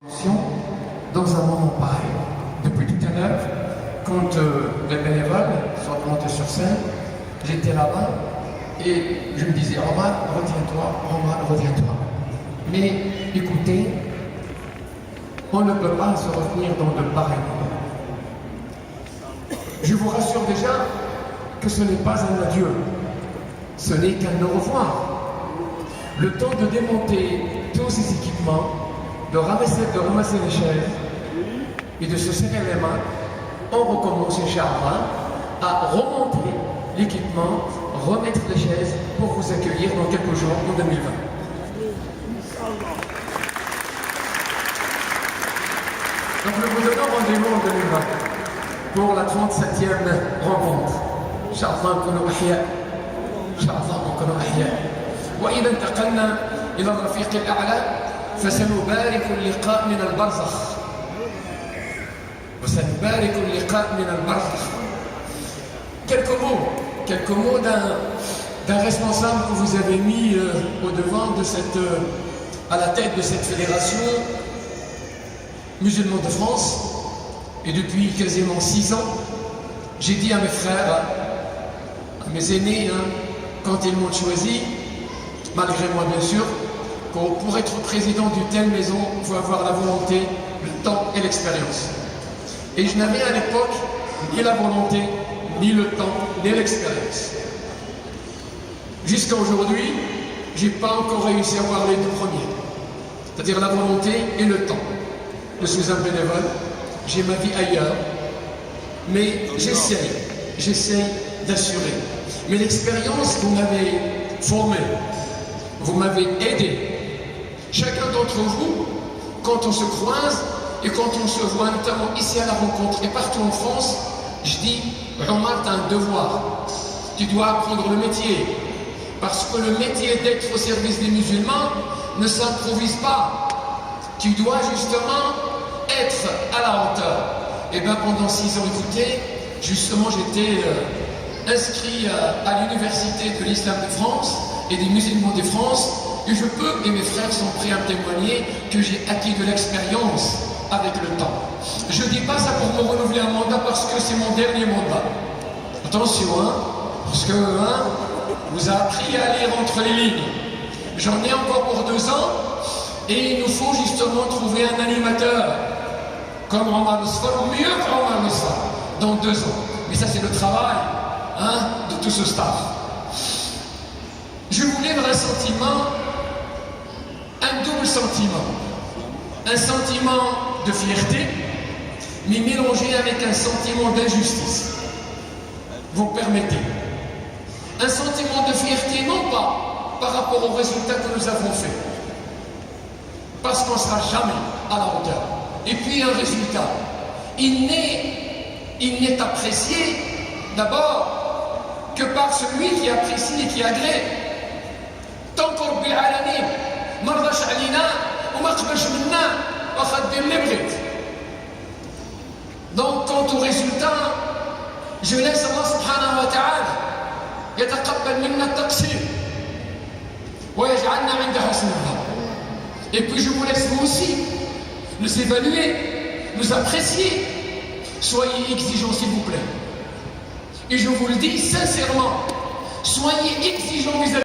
Dans un moment pareil. Depuis tout à l'heure, quand les bénévoles sont montés sur scène, j'étais là-bas et je me disais, Omar, retiens-toi, Omar, retiens-toi. Mais écoutez, on ne peut pas se retenir dans de pareils moments. Je vous rassure déjà que ce n'est pas un adieu, ce n'est qu'un au revoir. Le temps de démonter tous ces équipements, de ramasser les chaises et de se serrer les mains, on recommence, Inch'Allah, à remonter l'équipement, remettre les chaises pour vous accueillir dans quelques jours en 2020. Donc nous vous donnons rendez-vous en 2020 pour la 37e rencontre. Inch'Allah, نكونوا أحياء. Inch'Allah, نكونوا أحياء. وإذا انتقلنا إلى الرفيق الأعلى فسنبارك اللقاء من البرزخ. وسنبارك اللقاء من البرزخ. Quelques mots d'un responsable que vous avez mis au devant de à la tête de cette fédération musulmane de France. Et depuis quasiment 6 ans, j'ai dit à mes frères, à mes aînés, quand ils m'ont choisi, malgré moi bien sûr, pour être président d'une telle maison, il faut avoir la volonté, le temps et l'expérience. Et je n'avais à l'époque ni la volonté, ni le temps, ni l'expérience. Jusqu'à aujourd'hui, je n'ai pas encore réussi à avoir les deux premiers, c'est-à-dire la volonté et le temps. Je suis un bénévole, j'ai ma vie ailleurs, mais j'essaye d'assurer. Mais l'expérience, vous m'avez formé, vous m'avez aidé. Chacun d'entre vous, quand on se croise et quand on se voit, notamment ici à la rencontre et partout en France, je dis, Omar, tu as un devoir. Tu dois apprendre le métier. Parce que le métier d'être au service des musulmans ne s'improvise pas. Tu dois justement être à la hauteur. Et bien pendant 6 ans, écoutez, justement j'étais inscrit à l'université de l'Islam de France et des musulmans de France. Et je peux, et mes frères sont prêts à me témoigner, que j'ai acquis de l'expérience avec le temps. Je ne dis pas ça pour me renouveler un mandat parce que c'est mon dernier mandat. Attention, parce que vous a appris à lire entre les lignes. J'en ai encore pour 2 ans et il nous faut justement trouver un animateur comme Omar Nosfar, ou mieux qu'Omar Nosfar, dans 2 ans. Mais ça c'est le travail de tout ce staff. Je vous livre un sentiment, un double sentiment. Un sentiment de fierté, mais mélangé avec un sentiment d'injustice. Vous me permettez. Un sentiment de fierté, non pas par rapport aux résultats que nous avons faits, parce qu'on ne sera jamais à la hauteur. Et puis un résultat, il n'est apprécié d'abord que par celui qui apprécie et qui agrée. Tant qu'on bi alamin, mardash alina, ou maqbash minna, wa khaddil librit. Donc quant au résultat, je laisse Allah subhanahu wa ta'ala يتقبل منا التقصير ويجعلنا عند حسن الظن. Et puis je vous laisse vous aussi nous évaluer, nous apprécier. Soyez exigeants s'il vous plaît. Et je vous le dis sincèrement, soyez exigeants vis-à-vis